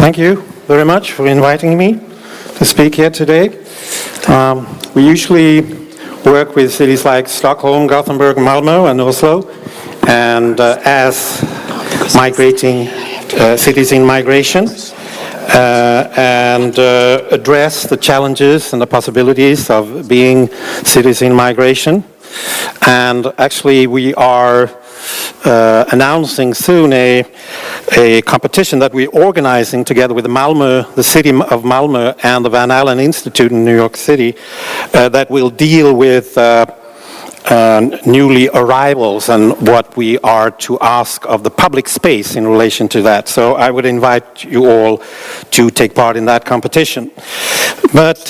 Thank you very much for inviting me to speak here today. We usually work with cities like Stockholm, Gothenburg, Malmö, and Oslo, and as migrating cities in migration, and address the challenges and the possibilities of being cities in migration. And actually, we are announcing soon a competition that we're organizing together with Malmö, the city of Malmö, and the Van Allen Institute in New York City that will deal with newly arrivals and what we are to ask of the public space in relation to that. So I would invite you all to take part in that competition. But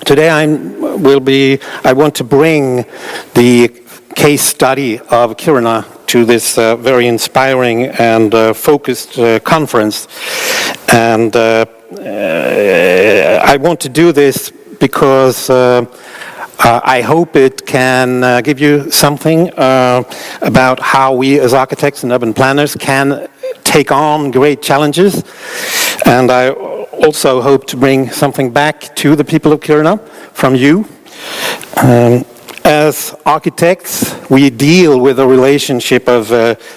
today I want to bring the case study of Kiruna to this very inspiring and focused conference. And I want to do this because I hope it can give you something about how we as architects and urban planners can take on great challenges. And I also hope to bring something back to the people of Kiruna from you. As architects, we deal with a relationship of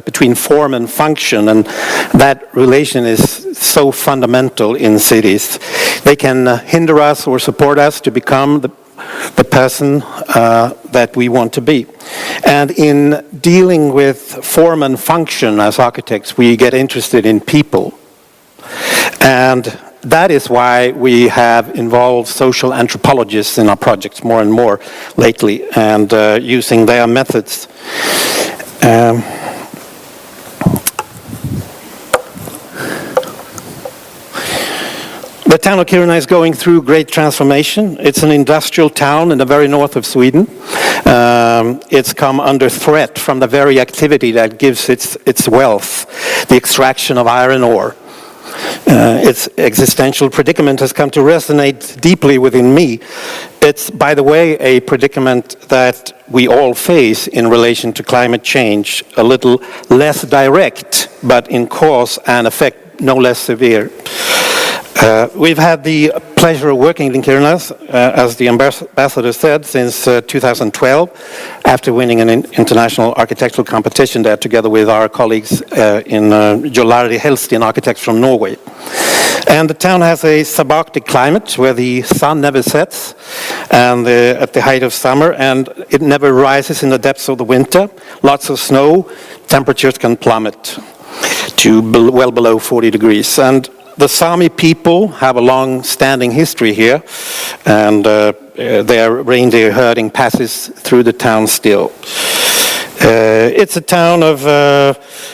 between form and function, and that relation is so fundamental in cities. They can hinder us or support us to become the person that we want to be. And in dealing with form and function as architects, we get interested in people. And that is why we have involved social anthropologists in our projects more and more lately, and using their methods. The town of Kiruna is going through great transformation. It's an industrial town in the very north of Sweden. It's come under threat from the very activity that gives its wealth, the extraction of iron ore. Its existential predicament has come to resonate deeply within me. It's, by the way, a predicament that we all face in relation to climate change, a little less direct, but in cause and effect no less severe. We've had the pleasure of working in Kiruna, as the ambassador said, since 2012, after winning an international architectural competition there together with our colleagues in Jolari Helstien architects from Norway. And the town has a subarctic climate where the sun never sets and at the height of summer, and it never rises in the depths of the winter. Lots of snow, temperatures can plummet to well below 40 degrees. And the Sami people have a long-standing history here, and their reindeer herding passes through the town still. It's a town of,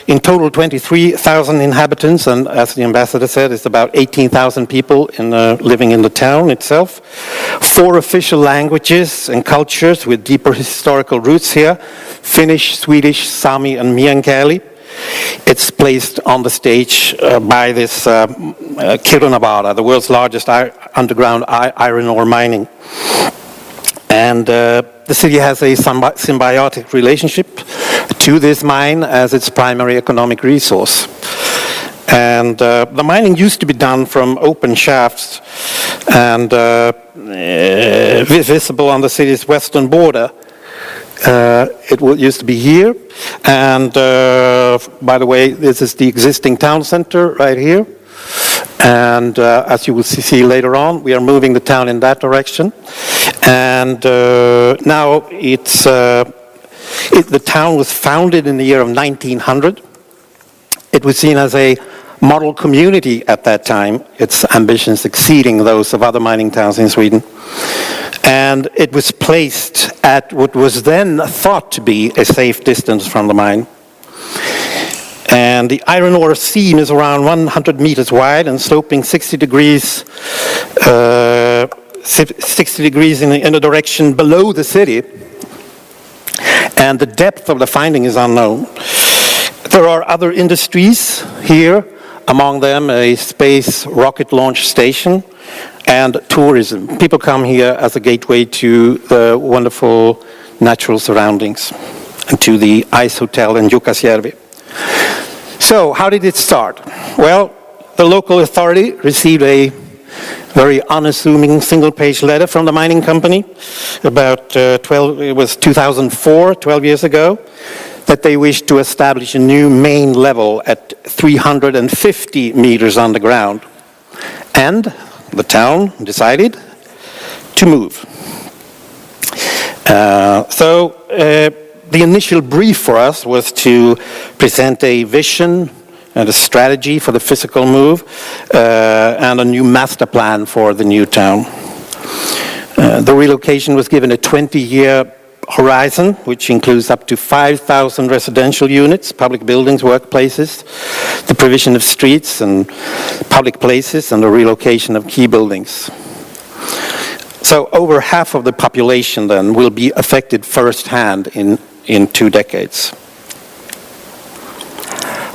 in total, 23,000 inhabitants, and as the ambassador said, it's about 18,000 people living in the town itself. 4 official languages and cultures with deeper historical roots here: Finnish, Swedish, Sami, and Meänkieli. It's placed on the stage by this Kiruna, the world's largest underground iron ore mining. And the city has a symbiotic relationship to this mine as its primary economic resource. And the mining used to be done from open shafts and visible on the city's western border. It used to be here, and by the way, this is the existing town center right here, and as you will see later on, we are moving the town in that direction. And now the town was founded in the year of 1900. It was seen as a model community at that time, its ambitions exceeding those of other mining towns in Sweden. And it was placed at what was then thought to be a safe distance from the mine. And the iron ore seam is around 100 meters wide and sloping 60 degrees in a direction below the city. And the depth of the finding is unknown. There are other industries here, among them a space rocket launch station and tourism. People come here as a gateway to the wonderful natural surroundings and to the ice hotel in Jukkasjärvi. So how did it start? Well, the local authority received a very unassuming single-page letter from the mining company about 2004, 12 years ago, that they wished to establish a new main level at 350 meters underground. And the town decided to move. The initial brief for us was to present a vision and a strategy for the physical move, and a new master plan for the new town. The relocation was given a 20-year horizon, which includes up to 5,000 residential units, public buildings, workplaces, the provision of streets and public places, and the relocation of key buildings. So over half of the population then will be affected firsthand in 2 decades.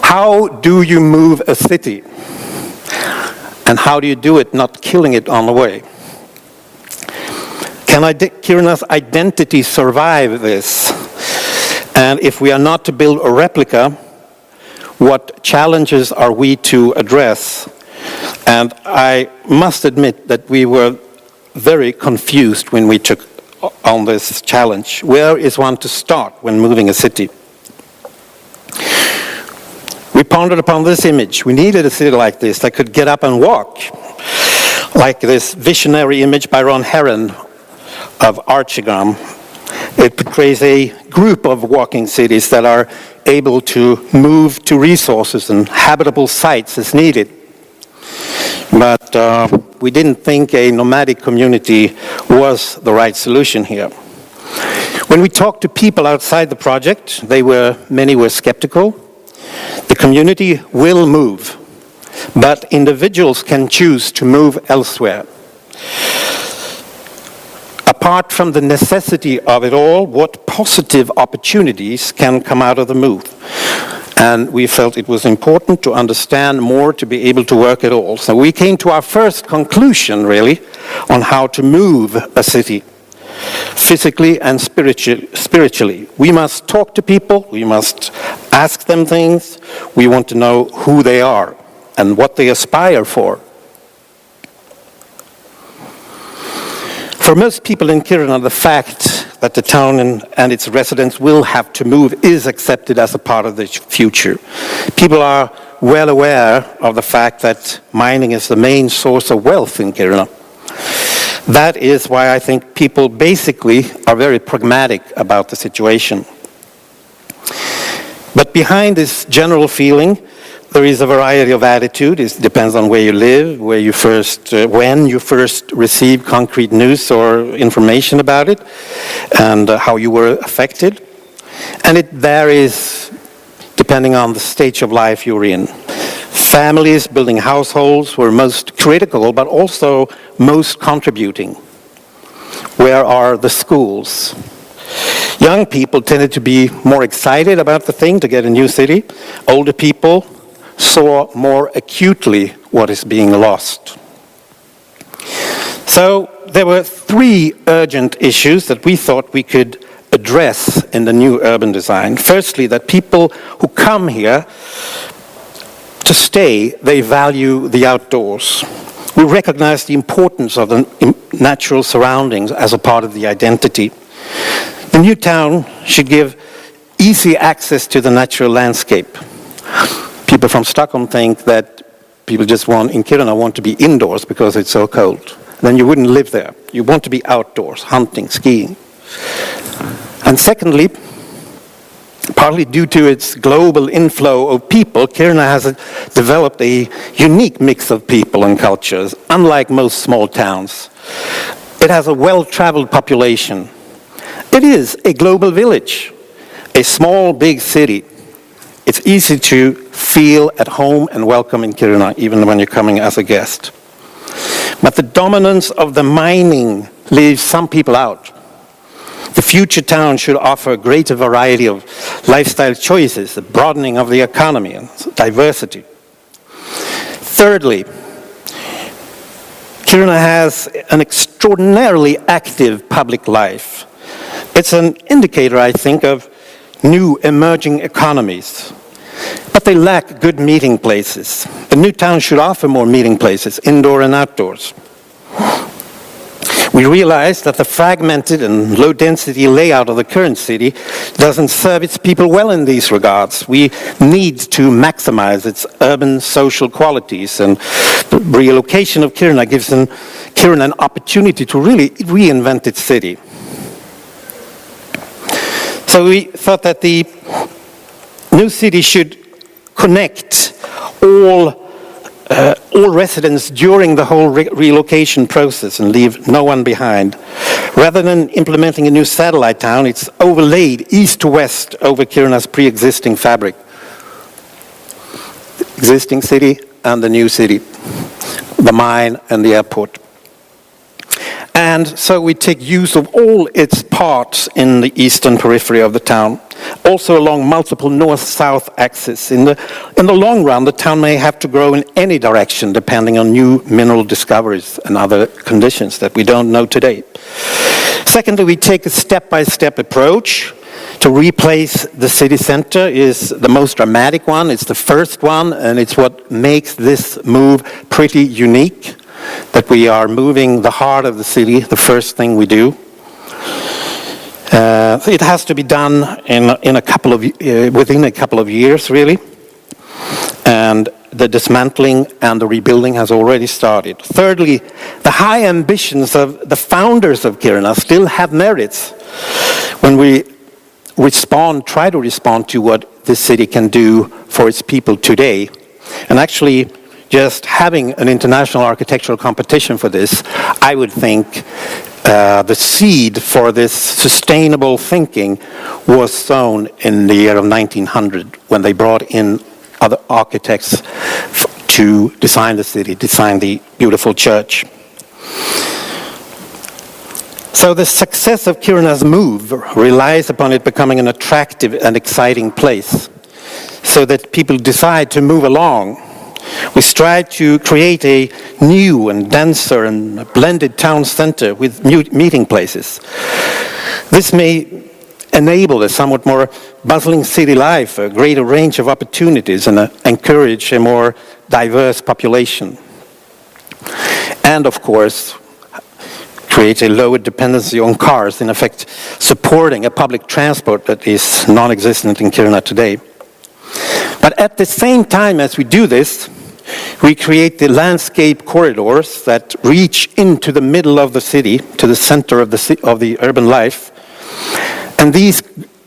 How do you move a city? And how do you do it not killing it on the way? Can Kiruna's identity survive this? And if we are not to build a replica, what challenges are we to address? And I must admit that we were very confused when we took on this challenge. Where is one to start when moving a city? We pondered upon this image. We needed a city like this that could get up and walk, like this visionary image by Ron Herron of Archigram. It portrays a group of walking cities that are able to move to resources and habitable sites as needed. But we didn't think a nomadic community was the right solution here. When we talked to people outside the project, many were skeptical. The community will move, but individuals can choose to move elsewhere. Apart from the necessity of it all, what positive opportunities can come out of the move? And we felt it was important to understand more to be able to work it all. So we came to our first conclusion, really, on how to move a city, physically and spiritually. We must talk to people, we must ask them things, we want to know who they are and what they aspire for. For most people in Kiruna, the fact that the town and its residents will have to move is accepted as a part of the future. People are well aware of the fact that mining is the main source of wealth in Kiruna. That is why I think people basically are very pragmatic about the situation. But behind this general feeling, there is a variety of attitude. It depends on where you live, when you first received concrete news or information about it, and how you were affected. And it varies depending on the stage of life you're in. Families building households were most critical, but also most contributing. Where are the schools? Young people tended to be more excited about the thing, to get a new city. Older people saw more acutely what is being lost. So there were 3 urgent issues that we thought we could address in the new urban design. Firstly, that people who come here to stay, they value the outdoors. We recognize the importance of the natural surroundings as a part of the identity. The new town should give easy access to the natural landscape. People from Stockholm think that people in Kiruna want to be indoors because it's so cold. Then you wouldn't live there. You want to be outdoors, hunting, skiing. And secondly, partly due to its global inflow of people, Kiruna has developed a unique mix of people and cultures, unlike most small towns. It has a well-traveled population. It is a global village, a small, big city. It's easy to feel at home and welcome in Kiruna, even when you're coming as a guest. But the dominance of the mining leaves some people out. The future town should offer a greater variety of lifestyle choices, the broadening of the economy and diversity. Thirdly, Kiruna has an extraordinarily active public life. It's an indicator, I think, of new emerging economies. but they lack good meeting places. The new town should offer more meeting places, indoor and outdoors. We realize that the fragmented and low-density layout of the current city doesn't serve its people well in these regards. We need to maximize its urban social qualities, and the relocation of Kiruna gives Kiruna an opportunity to really reinvent its city. So we thought that the new city should connect all residents during the whole relocation process and leave no one behind. Rather than implementing a new satellite town, it's overlaid east to west over Kiruna's pre-existing fabric. The existing city and the new city, the mine and the airport. And so we take use of all its parts in the eastern periphery of the town, also along multiple north-south axes. In the long run, the town may have to grow in any direction, depending on new mineral discoveries and other conditions that we don't know today. Secondly, we take a step-by-step approach. To replace the city center is the most dramatic one. It's the first one, and it's what makes this move pretty unique. That we are moving the heart of the city, the first thing we do. It has to be done within a couple of years, really. And the dismantling and the rebuilding has already started. Thirdly, the high ambitions of the founders of Kiruna still have merits when we try to respond to what this city can do for its people today. And actually, just having an international architectural competition for this, I would think the seed for this sustainable thinking was sown in the year of 1900 when they brought in other architects to design the city, design the beautiful church. So the success of Kiruna's move relies upon it becoming an attractive and exciting place so that people decide to move along. We strive to create a new and denser and blended town center with new meeting places. This may enable a somewhat more bustling city life, a greater range of opportunities, and encourage a more diverse population. And of course, create a lower dependency on cars, in effect supporting a public transport that is non-existent in Kiruna today. But at the same time as we do this, we create the landscape corridors that reach into the middle of the city, to the center of the urban life. And these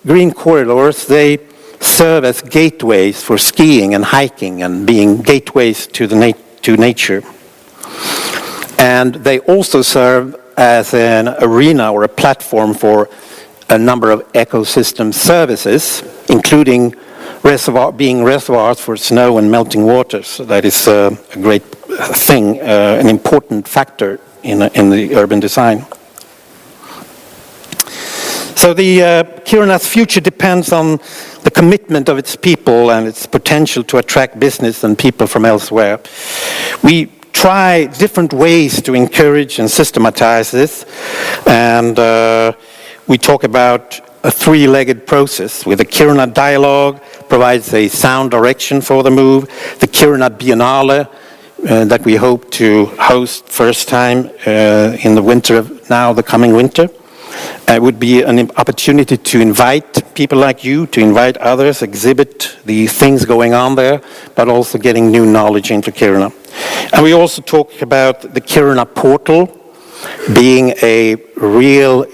green corridors, they serve as gateways for skiing and hiking and being gateways to nature. And they also serve as an arena or a platform for a number of ecosystem services, including being reservoirs for snow and melting water. So that is a great thing, an important factor in the urban design. So Kiruna's future depends on the commitment of its people and its potential to attract business and people from elsewhere. We try different ways to encourage and systematize this, and we talk about a three-legged process with the Kiruna Dialogue provides a sound direction for the move. The Kiruna Biennale that we hope to host first time in the winter of now, the coming winter, would be an opportunity to invite people like you, to invite others, exhibit the things going on there, but also getting new knowledge into Kiruna. And we also talk about the Kiruna Portal being a real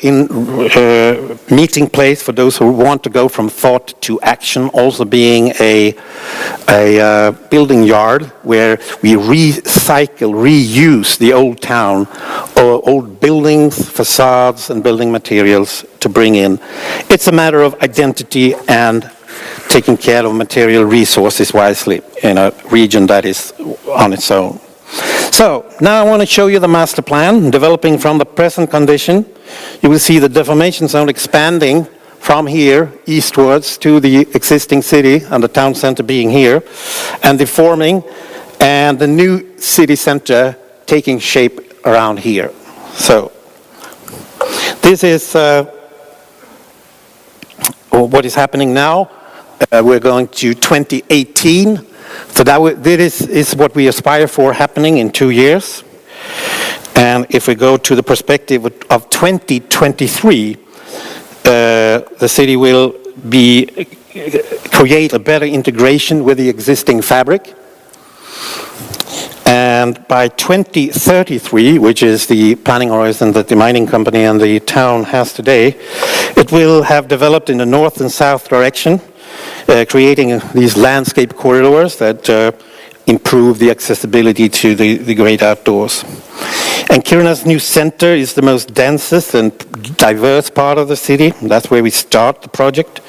meeting place for those who want to go from thought to action, also being a building yard where we reuse the old town, or old buildings, facades, and building materials to bring in. It's a matter of identity and taking care of material resources wisely in a region that is on its own. So now I want to show you the master plan, developing from the present condition. You will see the deformation zone expanding from here eastwards to the existing city and the town center being here, and deforming, and the new city center taking shape around here. So this is what is happening now. we're going to 2018. So this is what we aspire for happening in 2 years. And if we go to the perspective of 2023, the city will create a better integration with the existing fabric. And by 2033, which is the planning horizon that the mining company and the town has today, it will have developed in the north and south direction, creating these landscape corridors that improve the accessibility to the great outdoors. And Kiruna's new center is the most densest and diverse part of the city. That's where we start the project.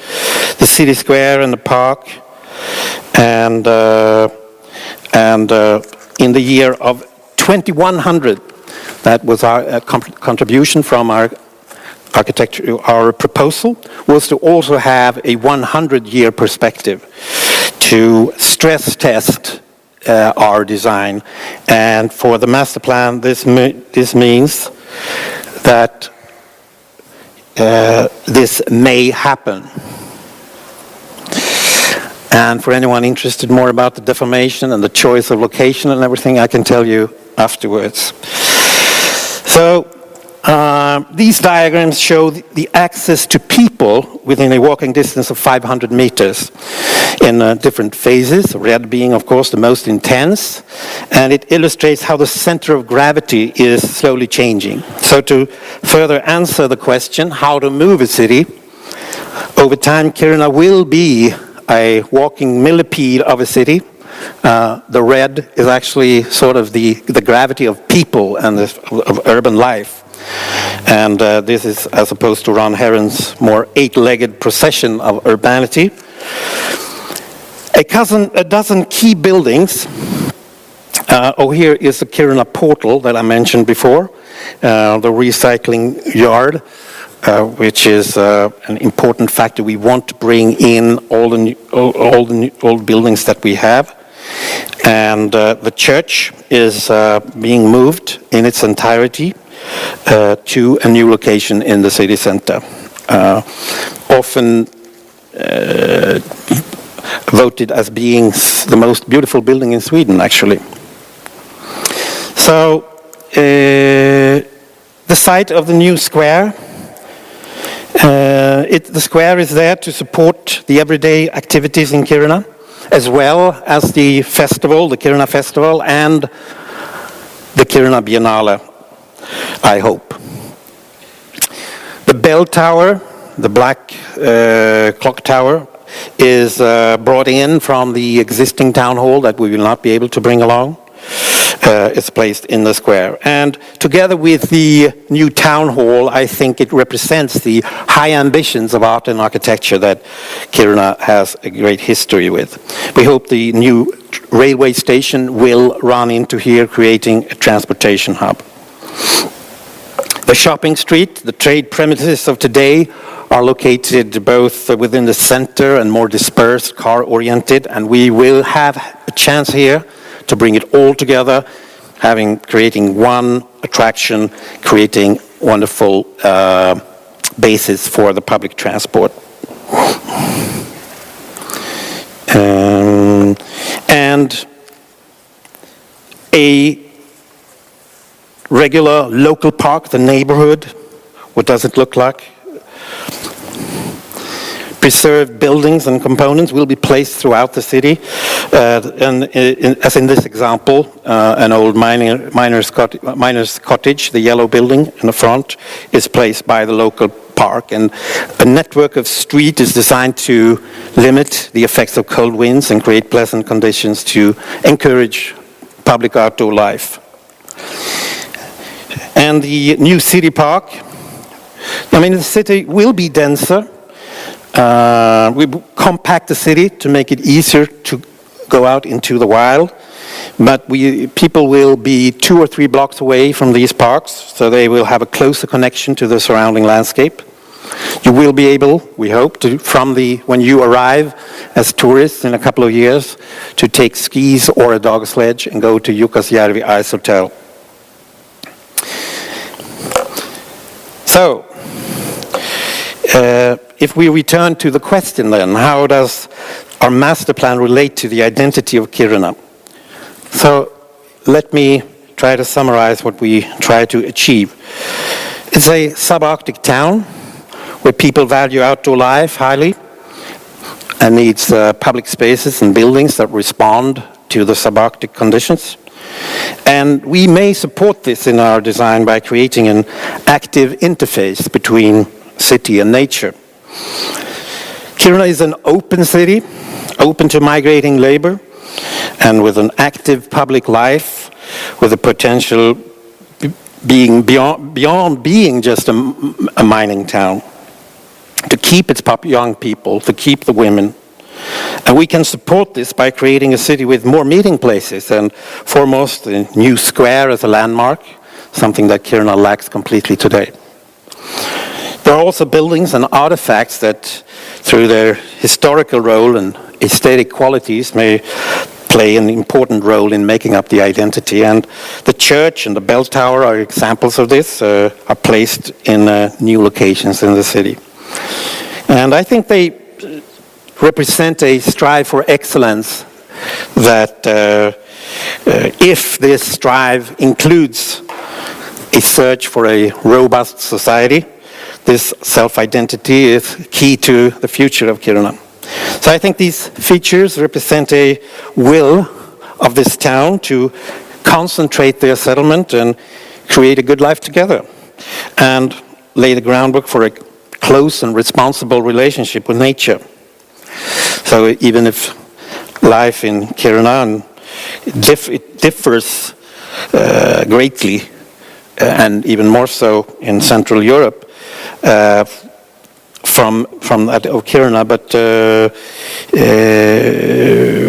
The city square and the park. And in the year of 2100, that was our contribution from our architecture. Our proposal was to also have a 100-year perspective to stress test our design. And for the master plan, this means that this may happen. And for anyone interested more about the deformation and the choice of location and everything, I can tell you afterwards. So these diagrams show the access to people within a walking distance of 500 meters in different phases, red being, of course, the most intense. And it illustrates how the center of gravity is slowly changing. So to further answer the question, how to move a city, over time, Kiruna will be a walking millipede of a city. The red is actually sort of the gravity of people and of urban life. And this is as opposed to Ron Heron's more eight-legged procession of urbanity. A dozen key buildings. Here is the Kiruna portal that I mentioned before, the recycling yard, which is an important factor. We want to bring in all the old buildings that we have. And the church is being moved in its entirety to a new location in the city center. Often voted as being the most beautiful building in Sweden, actually. So the site of the new square, the square is there to support the everyday activities in Kiruna, as well as the festival, the Kiruna Festival, and the Kiruna Biennale, I hope. The bell tower, the black clock tower, is brought in from the existing town hall that we will not be able to bring along. It's placed in the square. And together with the new town hall, I think it represents the high ambitions of art and architecture that Kiruna has a great history with. We hope the new railway station will run into here, creating a transportation hub. The shopping street, the trade premises of today are located both within the center and more dispersed, car-oriented, and we will have a chance here to bring it all together, creating one attraction, creating wonderful basis for the public transport. And a regular local park, the neighborhood, what does it look like? Preserved buildings and components will be placed throughout the city. As in this example, an old miner's cottage, the yellow building in the front, is placed by the local park. And a network of street is designed to limit the effects of cold winds and create pleasant conditions to encourage public outdoor life. And the new city park, the city will be denser. We compact the city to make it easier to go out into the wild, but people will be 2 or 3 blocks away from these parks, so they will have a closer connection to the surrounding landscape. You will be able, we hope, when you arrive as tourists in a couple of years, to take skis or a dog sledge and go to Jukkasjärvi Ice Hotel. So, if we return to the question then, how does our master plan relate to the identity of Kiruna? So let me try to summarize what we try to achieve. It's a subarctic town where people value outdoor life highly and needs public spaces and buildings that respond to the subarctic conditions. And we may support this in our design by creating an active interface between city and nature. Kiruna is an open city, open to migrating labor, and with an active public life, with the potential being beyond being just a mining town, to keep its young people, to keep the women. And we can support this by creating a city with more meeting places, and foremost, the new square as a landmark, something that Kiruna lacks completely today. There are also buildings and artifacts that, through their historical role and aesthetic qualities, may play an important role in making up the identity. And the church and the bell tower are examples of this, are placed in new locations in the city. And I think they represent a strive for excellence that, if this strive includes a search for a robust society, this self-identity is key to the future of Kiruna. So I think these features represent a will of this town to concentrate their settlement and create a good life together, and lay the groundwork for a close and responsible relationship with nature. So even if life in Kiruna it differs greatly, and even more so in Central Europe, from that of Kiruna, but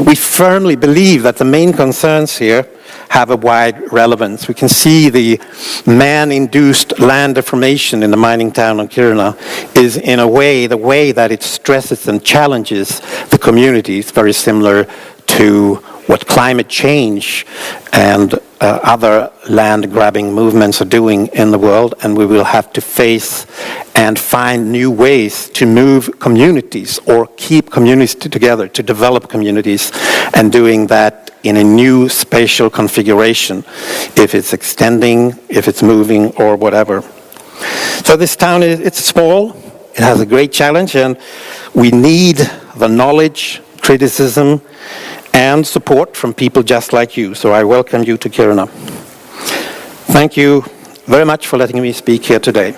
we firmly believe that the main concerns here have a wide relevance. We can see the man-induced land deformation in the mining town of Kiruna is, in a way, the way that it stresses and challenges the community is very similar to what climate change and other land-grabbing movements are doing in the world, and we will have to face and find new ways to move communities or keep communities together, to develop communities, and doing that in a new spatial configuration, if it's extending, if it's moving, or whatever. So this town, it's small, it has a great challenge, and we need the knowledge, criticism, and support from people just like you. So I welcome you to Kiruna. Thank you very much for letting me speak here today.